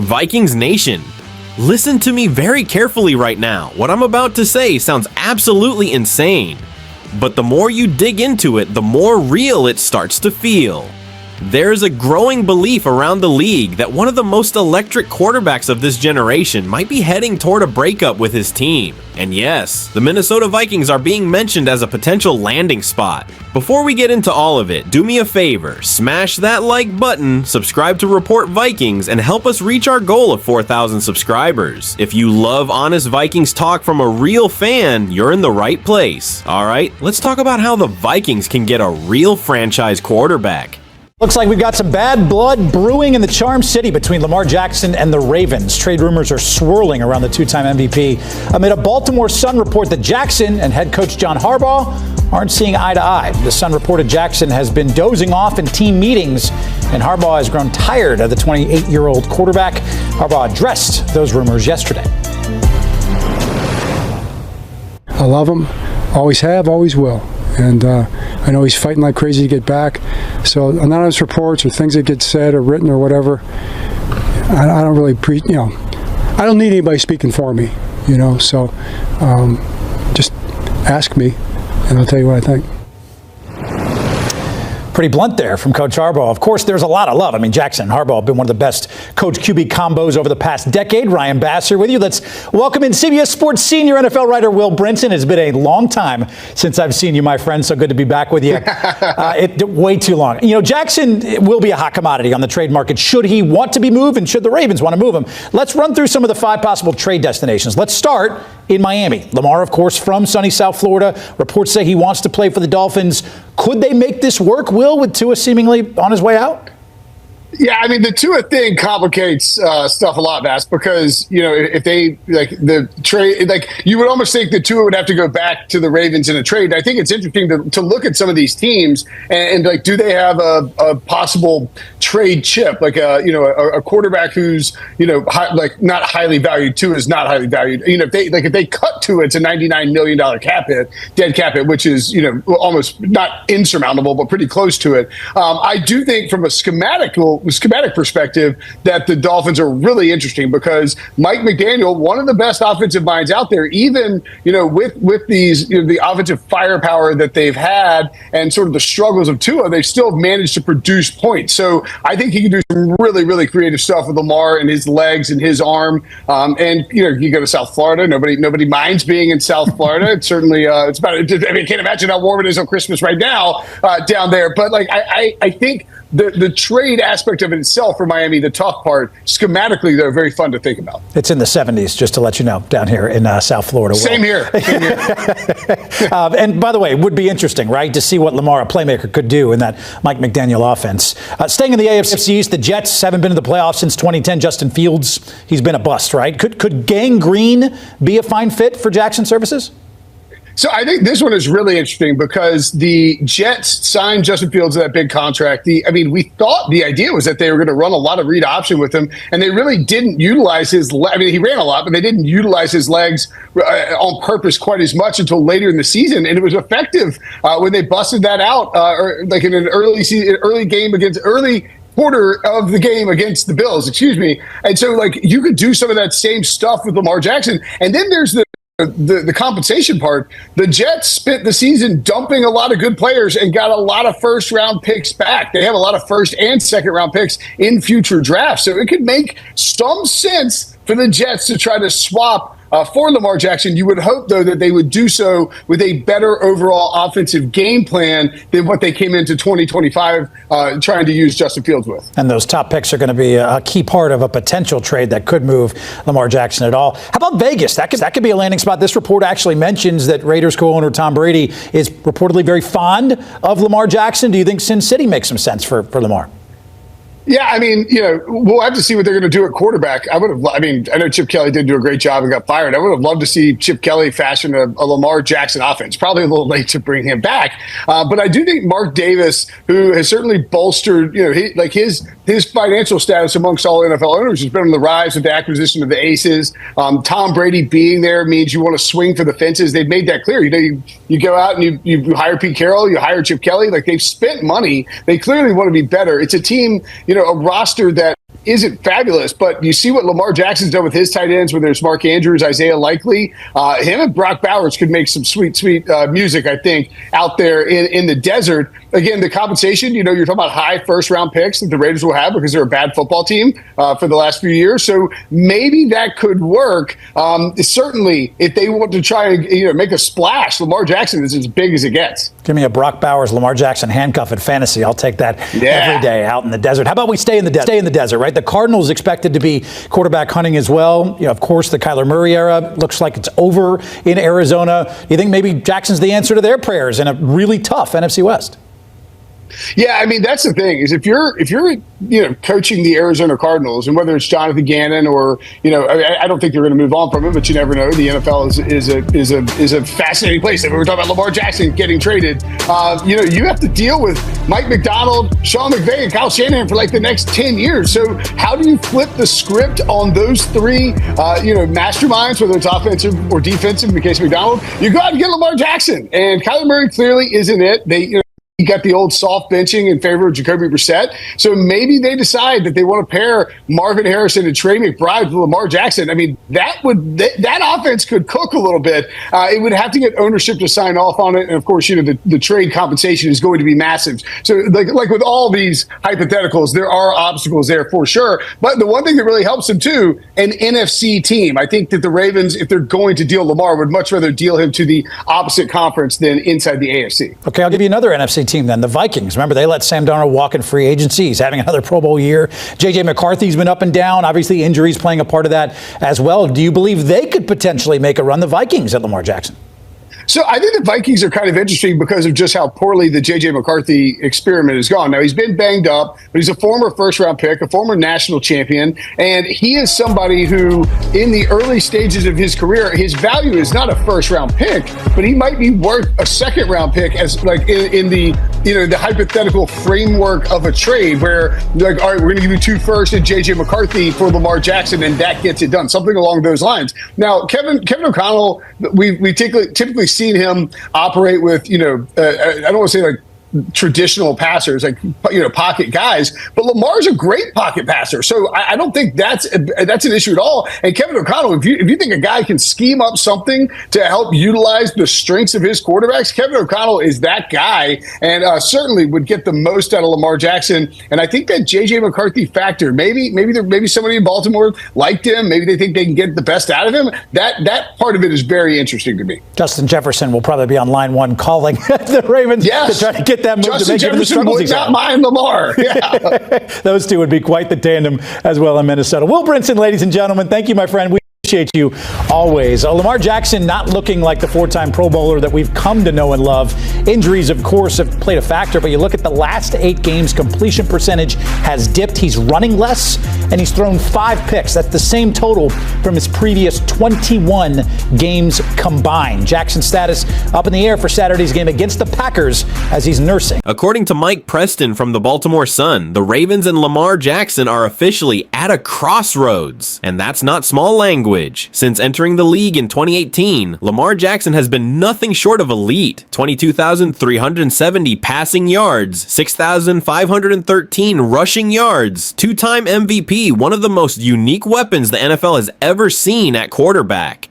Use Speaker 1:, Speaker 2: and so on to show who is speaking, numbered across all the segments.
Speaker 1: Vikings Nation. Listen to me very carefully right now. What I'm about to say sounds absolutely insane, but the more you dig into it, the more real it starts to feel. There's a growing belief around the league that one of the most electric quarterbacks of this generation might be heading toward a breakup with his team. And yes, the Minnesota Vikings are being mentioned as a potential landing spot. Before we get into all of it, do me a favor, smash that like button, subscribe to Report Vikings, and help us reach our goal of 4,000 subscribers. If you love honest Vikings talk from a real fan, you're in the right place. Alright, let's talk about how the Vikings can get a real franchise quarterback.
Speaker 2: Looks like we've got some bad blood brewing in the Charm City between Lamar Jackson and the Ravens. Trade rumors are swirling around the two-time MVP amid a Baltimore Sun report that Jackson and head coach John Harbaugh aren't seeing eye to eye. The Sun reported Jackson has been dozing off in team meetings, and Harbaugh has grown tired of the 28-year-old quarterback. Harbaugh addressed those rumors yesterday.
Speaker 3: I love him. Always have, always will. And I know he's fighting like crazy to get back. So anonymous reports or things that get said or written or whatever, I don't really I don't need anybody speaking for me, So just ask me, and I'll tell you what I think.
Speaker 2: Pretty blunt there from Coach Harbaugh. Of course, there's a lot of love. I mean, Jackson and Harbaugh have been one of the best coach-QB combos over the past decade. Ryan Bassler with you. Let's welcome in CBS Sports senior NFL writer Will Brinson. It's been a long time since I've seen you, my friend, so good to be back with you. Way too long. Jackson will be a hot commodity on the trade market should he want to be moved and should the Ravens want to move him. Let's run through some of the 5 possible trade destinations. Let's start in Miami. Lamar, of course, from sunny South Florida. Reports say he wants to play for the Dolphins. Could they make this work, Will, with Tua seemingly on his way out?
Speaker 4: Yeah, I mean, the Tua thing complicates stuff a lot, Bass, because, if they, the trade, you would almost think that Tua would have to go back to the Ravens in a trade. I think it's interesting to look at some of these teams and do they have a possible trade chip, a quarterback who's, not highly valued. Tua is not highly valued. If they cut Tua, it's a $99 million dead cap hit, which is, almost not insurmountable, but pretty close to it. I do think from a schematic perspective that the Dolphins are really interesting because Mike McDaniel, one of the best offensive minds out there, even with these the offensive firepower that they've had and sort of the struggles of Tua, they've still managed to produce points. So I think he can do some really, really creative stuff with Lamar and his legs and his arm. And you go to South Florida, nobody minds being in South Florida. It's certainly it's about. I can't imagine how warm it is on Christmas right now down there. But I think the trade aspect of it itself for Miami, the tough part, schematically, they're very fun to think about.
Speaker 2: It's in the 70s, just to let you know, down here in South Florida.
Speaker 4: Same here.
Speaker 2: And by the way, it would be interesting, right, to see what Lamar, a playmaker, could do in that Mike McDaniel offense. Staying in the AFC East, the Jets haven't been in the playoffs since 2010. Justin Fields, he's been a bust, right? Could Gang Green be a fine fit for Jackson services?
Speaker 4: So I think this one is really interesting because the Jets signed Justin Fields to that big contract. We thought the idea was that they were going to run a lot of read option with him, and they really didn't utilize his he ran a lot, but they didn't utilize his legs on purpose quite as much until later in the season, and it was effective when they busted that out, in an early quarter of the game against the Bills, And so, you could do some of that same stuff with Lamar Jackson, and then there's the compensation part. The Jets spent the season dumping a lot of good players and got a lot of first-round picks back. They have a lot of first- and second-round picks in future drafts. So it could make some sense for the Jets to try to swap for Lamar Jackson. You would hope, though, that they would do so with a better overall offensive game plan than what they came into 2025 trying to use Justin Fields with.
Speaker 2: And those top picks are going to be a key part of a potential trade that could move Lamar Jackson at all. How about Vegas? That could be a landing spot. This report actually mentions that Raiders co-owner Tom Brady is reportedly very fond of Lamar Jackson. Do you think Sin City makes some sense for Lamar?
Speaker 4: Yeah, we'll have to see what they're going to do at quarterback. I know Chip Kelly did do a great job and got fired. I would have loved to see Chip Kelly fashion a Lamar Jackson offense. Probably a little late to bring him back. But I do think Mark Davis, who has certainly bolstered, his financial status amongst all NFL owners has been on the rise with the acquisition of the Aces. Tom Brady being there means you want to swing for the fences. They've made that clear. You go out and you hire Pete Carroll, you hire Chip Kelly. They've spent money. They clearly want to be better. It's a team, a roster that isn't fabulous, but you see what Lamar Jackson's done with his tight ends, whether it's Mark Andrews, Isaiah Likely. Him and Brock Bowers could make some sweet music, I think, out there in the desert. Again, the compensation, you're talking about high first-round picks that the Raiders will have because they're a bad football team for the last few years. So maybe that could work. Certainly, if they want to try and make a splash, Lamar Jackson is as big as it gets.
Speaker 2: Give me a Brock Bowers, Lamar Jackson handcuff at fantasy. I'll take that every day out in the desert. How about we stay in the desert, right? The Cardinals expected to be quarterback hunting as well. Of course, the Kyler Murray era looks like it's over in Arizona. You think maybe Jackson's the answer to their prayers in a really tough NFC West?
Speaker 4: Yeah, I mean, that's the thing is if you're coaching the Arizona Cardinals, and whether it's Jonathan Gannon or I don't think they're going to move on from him, but you never know. The NFL is a fascinating place. If we were talking about Lamar Jackson getting traded, you have to deal with Mike McDonald, Sean McVay, and Kyle Shanahan for like the next 10 years. So how do you flip the script on those three masterminds, whether it's offensive or defensive? In the case of McDonald, you go out and get Lamar Jackson, and Kyler Murray clearly isn't it. He got the old soft benching in favor of Jacoby Brissett. So maybe they decide that they want to pair Marvin Harrison and Trey McBride with Lamar Jackson. I mean, that offense could cook a little bit. It would have to get ownership to sign off on it. And of course, the trade compensation is going to be massive. So like with all these hypotheticals, there are obstacles there for sure. But the one thing that really helps them too, an NFC team. I think that the Ravens, if they're going to deal Lamar, would much rather deal him to the opposite conference than inside the AFC.
Speaker 2: Okay, I'll give you another NFC team then, the Vikings. Remember, they let Sam Darnold walk in free agency. He's having another Pro Bowl year. J.J. McCarthy's been up and down. Obviously, injuries playing a part of that as well. Do you believe they could potentially make a run, the Vikings, at Lamar Jackson?
Speaker 4: So I think the Vikings are kind of interesting because of just how poorly the J.J. McCarthy experiment has gone. Now, he's been banged up, but he's a former first-round pick, a former national champion, and he is somebody who, in the early stages of his career, his value is not a first-round pick, but he might be worth a second-round pick as like in the the hypothetical framework of a trade where like, all right, we're going to give you 2 firsts and J.J. McCarthy for Lamar Jackson, and that gets it done. Something along those lines. Now, Kevin O'Connell, we typically seen him operate with, I don't want to say like traditional passers, like pocket guys, but Lamar's a great pocket passer, so I don't think that's an issue at all. And Kevin O'Connell, if you think a guy can scheme up something to help utilize the strengths of his quarterbacks, Kevin O'Connell is that guy, and certainly would get the most out of Lamar Jackson. And I think that J.J. McCarthy factor, maybe somebody in Baltimore liked him, maybe they think they can get the best out of him. That part of it is very interesting to me.
Speaker 2: Justin Jefferson will probably be on line one calling the Ravens to try to get that move.
Speaker 4: Justin
Speaker 2: to make
Speaker 4: Jefferson would not mind Lamar. Yeah.
Speaker 2: Those two would be quite the tandem as well in Minnesota. Will Brinson, ladies and gentlemen, thank you, my friend. We appreciate you always. Lamar Jackson not looking like the 4-time Pro Bowler that we've come to know and love. Injuries, of course, have played a factor, but you look at the last 8 games, completion percentage has dipped. He's running less, and he's thrown 5 picks. That's the same total from his previous 21 games combined. Jackson's status up in the air for Saturday's game against the Packers as he's nursing.
Speaker 1: According to Mike Preston from the Baltimore Sun, the Ravens and Lamar Jackson are officially at a crossroads, and that's not small language. Since entering the league in 2018, Lamar Jackson has been nothing short of elite. 22,370 passing yards, 6,513 rushing yards, 2-time MVP, one of the most unique weapons the NFL has ever seen at quarterback.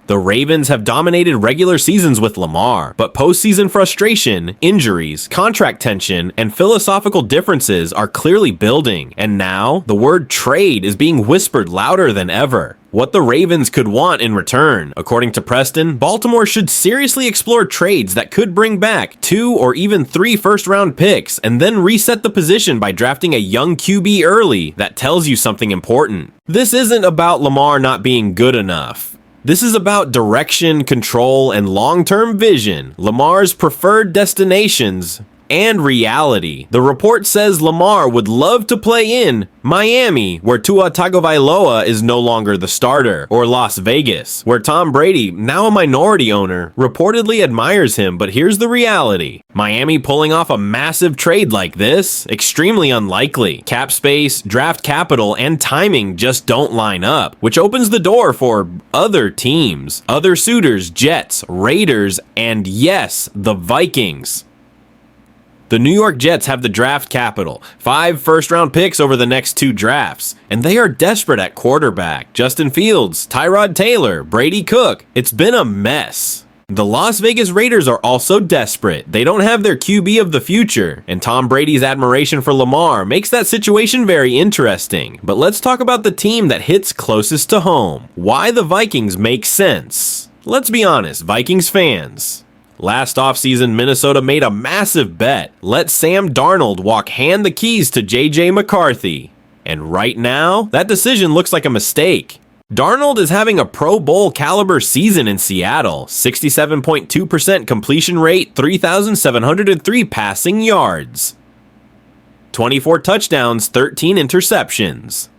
Speaker 1: The Ravens have dominated regular seasons with Lamar, but postseason frustration, injuries, contract tension, and philosophical differences are clearly building, and now the word trade is being whispered louder than ever. What the Ravens could want in return. According to Preston, Baltimore should seriously explore trades that could bring back 2 or even 3 first-round picks and then reset the position by drafting a young QB early. That tells you something important. This isn't about Lamar not being good enough. This is about direction, control, and long-term vision, Lamar's preferred destinations, and reality. The report says Lamar would love to play in Miami, where Tua Tagovailoa is no longer the starter, or Las Vegas, where Tom Brady, now a minority owner, reportedly admires him, but here's the reality. Miami pulling off a massive trade like this? Extremely unlikely. Cap space, draft capital, and timing just don't line up, which opens the door for other teams, other suitors, Jets, Raiders, and yes, the Vikings. The New York Jets have the draft capital, 5 first-round picks over the next 2 drafts, and they are desperate at quarterback. Justin Fields, Tyrod Taylor, Brady Cook. It's been a mess. The Las Vegas Raiders are also desperate. They don't have their QB of the future, and Tom Brady's admiration for Lamar makes that situation very interesting. But let's talk about the team that hits closest to home. Why the Vikings make sense. Let's be honest, Vikings fans. Last offseason, Minnesota made a massive bet. Let Sam Darnold hand the keys to J.J. McCarthy. And right now, that decision looks like a mistake. Darnold is having a Pro Bowl caliber season in Seattle, 67.2% completion rate, 3,703 passing yards, 24 touchdowns, 13 interceptions.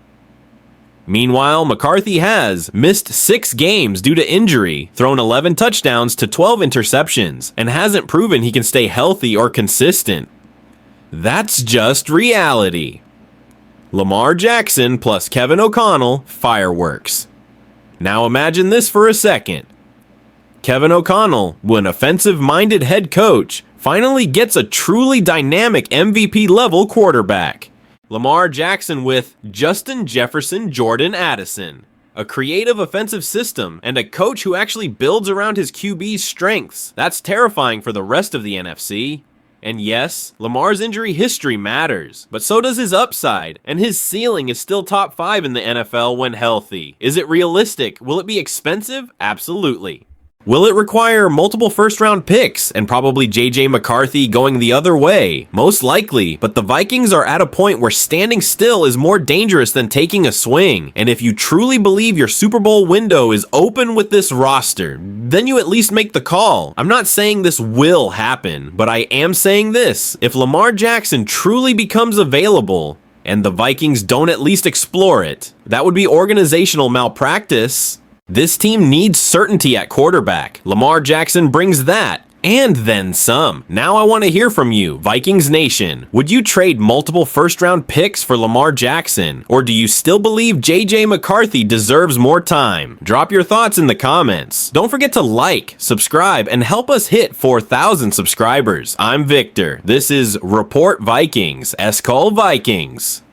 Speaker 1: Meanwhile, McCarthy has missed 6 games due to injury, thrown 11 touchdowns to 12 interceptions, and hasn't proven he can stay healthy or consistent. That's just reality. Lamar Jackson plus Kevin O'Connell, fireworks. Now imagine this for a second. Kevin O'Connell, an offensive-minded head coach, finally gets a truly dynamic MVP-level quarterback. Lamar Jackson with Justin Jefferson Jordan Addison. A creative offensive system, and a coach who actually builds around his QB's strengths. That's terrifying for the rest of the NFC. And yes, Lamar's injury history matters, but so does his upside, and his ceiling is still top 5 in the NFL when healthy. Is it realistic? Will it be expensive? Absolutely. Will it require multiple first-round picks and probably J.J. McCarthy going the other way? Most likely, but the Vikings are at a point where standing still is more dangerous than taking a swing. And if you truly believe your Super Bowl window is open with this roster, then you at least make the call. I'm not saying this will happen, but I am saying this. If Lamar Jackson truly becomes available, and the Vikings don't at least explore it, that would be organizational malpractice. This team needs certainty at quarterback. Lamar Jackson brings that, and then some. Now I want to hear from you, Vikings Nation. Would you trade multiple first-round picks for Lamar Jackson? Or do you still believe J.J. McCarthy deserves more time? Drop your thoughts in the comments. Don't forget to like, subscribe, and help us hit 4,000 subscribers. I'm Victor. This is Report Vikings. Skol Vikings.